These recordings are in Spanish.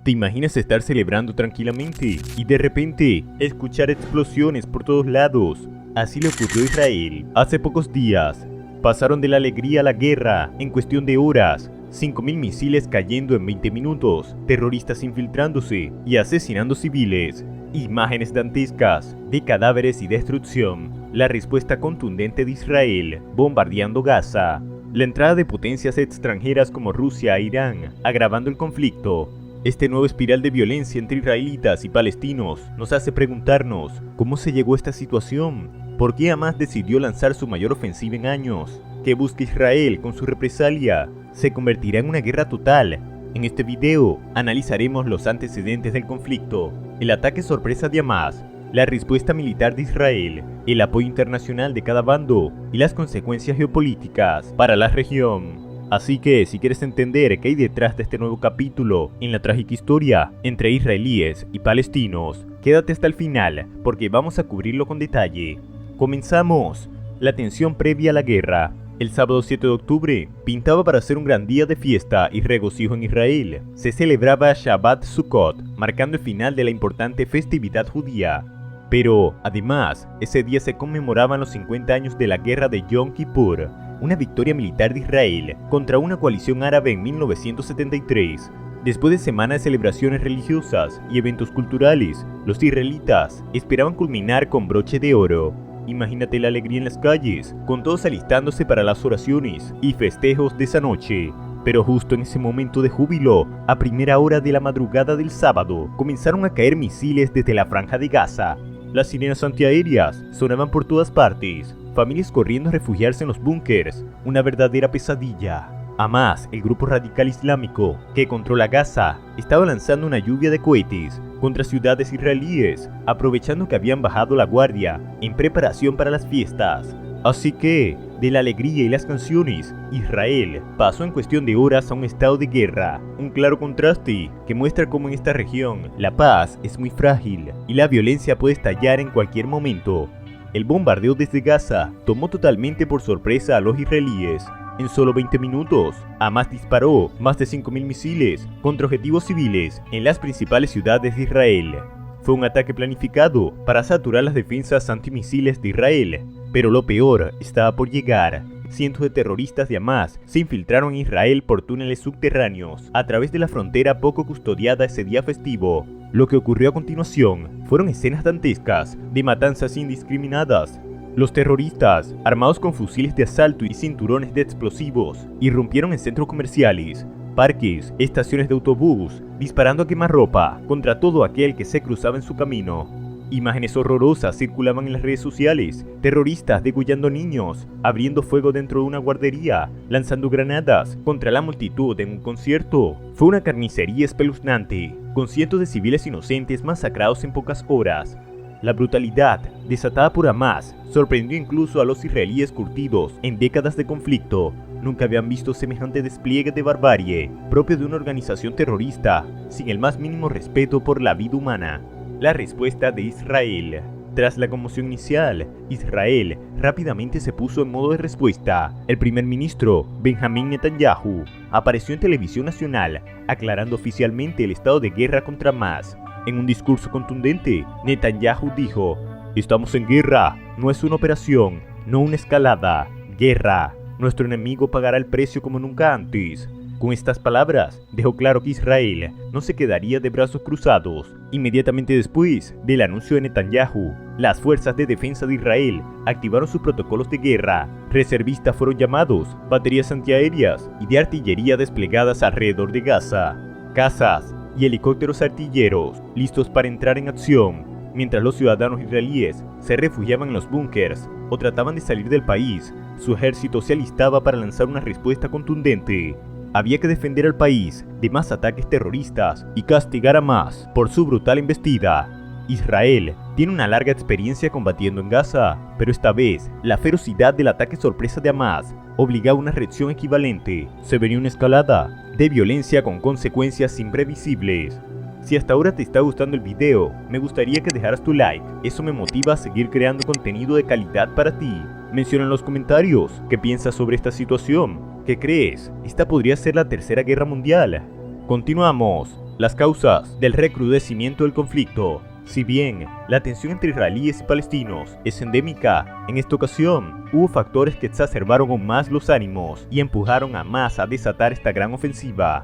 ¿Te imaginas estar celebrando tranquilamente y de repente escuchar explosiones por todos lados? Así le ocurrió a Israel hace pocos días. Pasaron de la alegría a la guerra en cuestión de horas. 5.000 misiles cayendo en 20 minutos, terroristas infiltrándose y asesinando civiles. Imágenes dantescas de cadáveres y destrucción. La respuesta contundente de Israel bombardeando Gaza. La entrada de potencias extranjeras como Rusia e Irán agravando el conflicto. Este nuevo espiral de violencia entre israelitas y palestinos nos hace preguntarnos cómo se llegó a esta situación. ¿Por qué Hamás decidió lanzar su mayor ofensiva en años? ¿Qué busca Israel con su represalia? ¿Se convertirá en una guerra total? En este video analizaremos los antecedentes del conflicto, el ataque sorpresa de Hamás, la respuesta militar de Israel, el apoyo internacional de cada bando y las consecuencias geopolíticas para la región. Así que, si quieres entender qué hay detrás de este nuevo capítulo en la trágica historia entre israelíes y palestinos, quédate hasta el final, porque vamos a cubrirlo con detalle. ¡Comenzamos! La tensión previa a la guerra. El sábado 7 de octubre pintaba para ser un gran día de fiesta y regocijo en Israel. Se celebraba Shabbat Sukkot, marcando el final de la importante festividad judía. Pero, además, ese día se conmemoraban los 50 años de la guerra de Yom Kippur, una victoria militar de Israel contra una coalición árabe en 1973. Después de semanas de celebraciones religiosas y eventos culturales, los israelitas esperaban culminar con broche de oro. Imagínate la alegría en las calles, con todos alistándose para las oraciones y festejos de esa noche. Pero justo en ese momento de júbilo, a primera hora de la madrugada del sábado, comenzaron a caer misiles desde la franja de Gaza. Las sirenas antiaéreas sonaban por todas partes, familias corriendo a refugiarse en los búnkers, una verdadera pesadilla. Hamás, el grupo radical islámico que controla Gaza, estaba lanzando una lluvia de cohetes contra ciudades israelíes, aprovechando que habían bajado la guardia en preparación para las fiestas. Así que, de la alegría y las canciones, Israel pasó en cuestión de horas a un estado de guerra, un claro contraste que muestra cómo en esta región la paz es muy frágil y la violencia puede estallar en cualquier momento. El bombardeo desde Gaza tomó totalmente por sorpresa a los israelíes. En solo 20 minutos, Hamás disparó más de 5.000 misiles contra objetivos civiles en las principales ciudades de Israel. Fue un ataque planificado para saturar las defensas antimisiles de Israel, pero lo peor estaba por llegar. Cientos de terroristas de Hamás se infiltraron en Israel por túneles subterráneos a través de la frontera poco custodiada ese día festivo. Lo que ocurrió a continuación fueron escenas dantescas de matanzas indiscriminadas. Los terroristas, armados con fusiles de asalto y cinturones de explosivos, irrumpieron en centros comerciales, parques, estaciones de autobús, disparando a quemarropa contra todo aquel que se cruzaba en su camino. Imágenes horrorosas circulaban en las redes sociales, terroristas degollando niños, abriendo fuego dentro de una guardería, lanzando granadas contra la multitud en un concierto. Fue una carnicería espeluznante, con cientos de civiles inocentes masacrados en pocas horas. La brutalidad desatada por Hamás sorprendió incluso a los israelíes curtidos en décadas de conflicto. Nunca habían visto semejante despliegue de barbarie propio de una organización terrorista, sin el más mínimo respeto por la vida humana. La respuesta de Israel. Tras la conmoción inicial, Israel rápidamente se puso en modo de respuesta. El primer ministro, Benjamin Netanyahu, apareció en televisión nacional, aclarando oficialmente el estado de guerra contra Hamás. En un discurso contundente, Netanyahu dijo: "Estamos en guerra, no es una operación, no una escalada, guerra. Nuestro enemigo pagará el precio como nunca antes". Con estas palabras, dejó claro que Israel no se quedaría de brazos cruzados. Inmediatamente después del anuncio de Netanyahu, las fuerzas de defensa de Israel activaron sus protocolos de guerra. Reservistas fueron llamados, baterías antiaéreas y de artillería desplegadas alrededor de Gaza. Cazas y helicópteros artilleros listos para entrar en acción, mientras los ciudadanos israelíes se refugiaban en los búnkers o trataban de salir del país. Su ejército se alistaba para lanzar una respuesta contundente. Había que defender al país de más ataques terroristas y castigar a Hamás por su brutal embestida. Israel tiene una larga experiencia combatiendo en Gaza, pero esta vez la ferocidad del ataque sorpresa de Hamás obligaba a una reacción equivalente. Se venía una escalada de violencia con consecuencias imprevisibles. Si hasta ahora te está gustando el video, me gustaría que dejaras tu like, eso me motiva a seguir creando contenido de calidad para ti. Menciona en los comentarios qué piensas sobre esta situación. ¿Qué crees? ¿Esta podría ser la tercera guerra mundial? Continuamos. Las causas del recrudecimiento del conflicto. Si bien la tensión entre israelíes y palestinos es endémica, en esta ocasión hubo factores que exacerbaron aún más los ánimos y empujaron a Hamás a desatar esta gran ofensiva.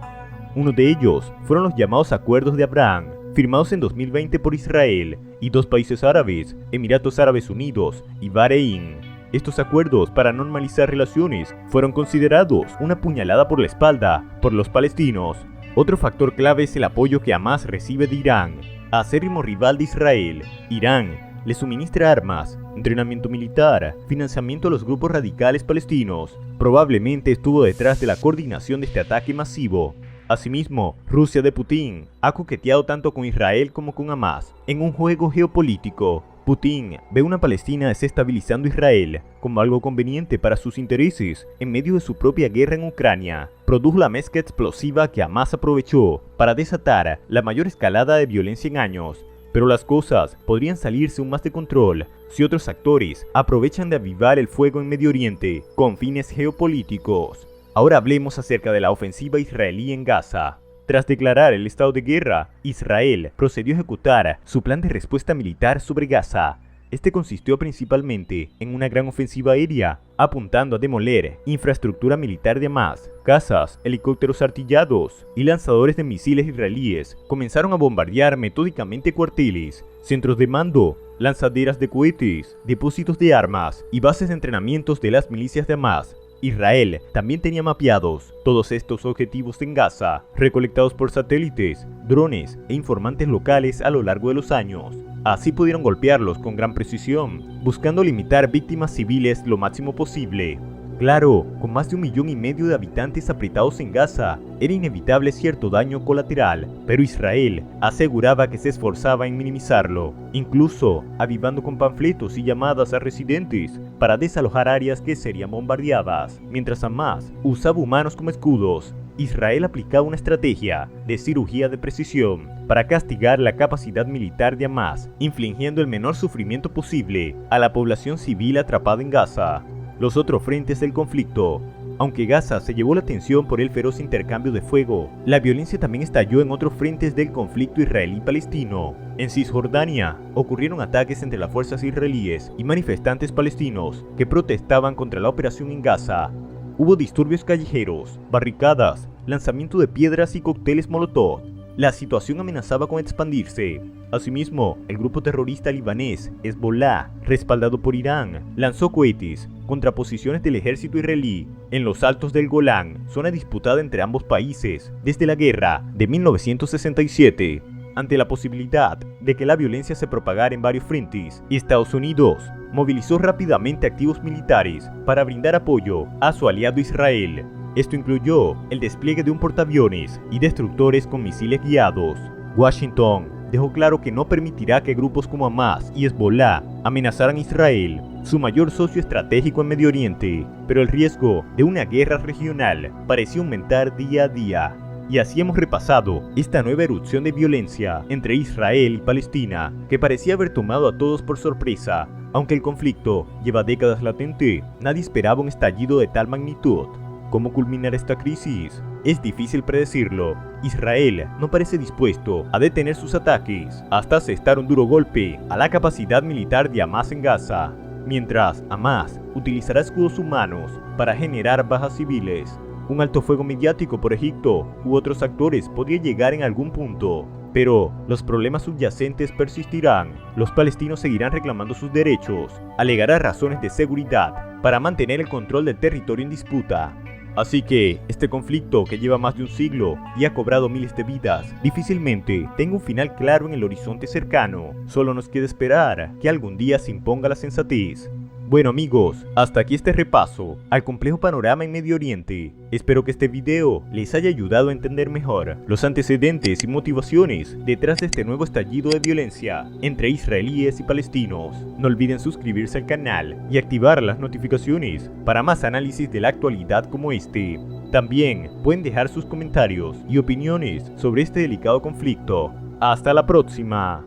Uno de ellos fueron los llamados Acuerdos de Abraham, firmados en 2020 por Israel y dos países árabes, Emiratos Árabes Unidos y Bahrein. Estos acuerdos para normalizar relaciones fueron considerados una puñalada por la espalda por los palestinos. Otro factor clave es el apoyo que Hamás recibe de Irán, acérrimo rival de Israel. Irán le suministra armas, entrenamiento militar, financiamiento a los grupos radicales palestinos. Probablemente estuvo detrás de la coordinación de este ataque masivo. Asimismo, Rusia de Putin ha coqueteado tanto con Israel como con Hamás en un juego geopolítico. Putin ve una Palestina desestabilizando Israel como algo conveniente para sus intereses en medio de su propia guerra en Ucrania. Produjo la mezcla explosiva que Hamás aprovechó para desatar la mayor escalada de violencia en años. Pero las cosas podrían salirse aún más de control si otros actores aprovechan de avivar el fuego en Medio Oriente con fines geopolíticos. Ahora hablemos acerca de la ofensiva israelí en Gaza. Tras declarar el estado de guerra, Israel procedió a ejecutar su plan de respuesta militar sobre Gaza. Este consistió principalmente en una gran ofensiva aérea, apuntando a demoler infraestructura militar de Hamás. Cazas, helicópteros artillados y lanzadores de misiles israelíes comenzaron a bombardear metódicamente cuarteles, centros de mando, lanzaderas de cohetes, depósitos de armas y bases de entrenamientos de las milicias de Hamás. Israel también tenía mapeados todos estos objetivos en Gaza, recolectados por satélites, drones e informantes locales a lo largo de los años. Así pudieron golpearlos con gran precisión, buscando limitar víctimas civiles lo máximo posible. Claro, con más de 1,5 millones de habitantes apretados en Gaza, era inevitable cierto daño colateral, pero Israel aseguraba que se esforzaba en minimizarlo, incluso avivando con panfletos y llamadas a residentes para desalojar áreas que serían bombardeadas. Mientras Hamás usaba humanos como escudos, Israel aplicaba una estrategia de cirugía de precisión para castigar la capacidad militar de Hamás, infligiendo el menor sufrimiento posible a la población civil atrapada en Gaza. Los otros frentes del conflicto. Aunque Gaza se llevó la atención por el feroz intercambio de fuego, la violencia también estalló en otros frentes del conflicto israelí-palestino. En Cisjordania ocurrieron ataques entre las fuerzas israelíes y manifestantes palestinos que protestaban contra la operación en Gaza. Hubo disturbios callejeros, barricadas, lanzamiento de piedras y cócteles molotov. La situación amenazaba con expandirse. Asimismo, el grupo terrorista libanés Hezbollah, respaldado por Irán, lanzó cohetes contra posiciones del ejército israelí en los altos del Golán, zona disputada entre ambos países desde la guerra de 1967. Ante la posibilidad de que la violencia se propagara en varios frentes, Estados Unidos movilizó rápidamente activos militares para brindar apoyo a su aliado Israel. Esto incluyó el despliegue de un portaaviones y destructores con misiles guiados. Washington dejó claro que no permitirá que grupos como Hamás y Hezbollah amenazaran a Israel, su mayor socio estratégico en Medio Oriente, pero el riesgo de una guerra regional parecía aumentar día a día. Y así hemos repasado esta nueva erupción de violencia entre Israel y Palestina, que parecía haber tomado a todos por sorpresa. Aunque el conflicto lleva décadas latente, nadie esperaba un estallido de tal magnitud. ¿Cómo culminar esta crisis? Es difícil predecirlo. Israel no parece dispuesto a detener sus ataques hasta asestar un duro golpe a la capacidad militar de Hamás en Gaza, mientras Hamás utilizará escudos humanos para generar bajas civiles. Un alto fuego mediático por Egipto u otros actores podría llegar en algún punto, pero los problemas subyacentes persistirán. Los palestinos seguirán reclamando sus derechos, alegarán razones de seguridad para mantener el control del territorio en disputa. Así que, este conflicto que lleva más de un siglo y ha cobrado miles de vidas, difícilmente tenga un final claro en el horizonte cercano. Solo nos queda esperar que algún día se imponga la sensatez. Bueno amigos, hasta aquí este repaso al complejo panorama en Medio Oriente. Espero que este video les haya ayudado a entender mejor los antecedentes y motivaciones detrás de este nuevo estallido de violencia entre israelíes y palestinos. No olviden suscribirse al canal y activar las notificaciones para más análisis de la actualidad como este. También pueden dejar sus comentarios y opiniones sobre este delicado conflicto. ¡Hasta la próxima!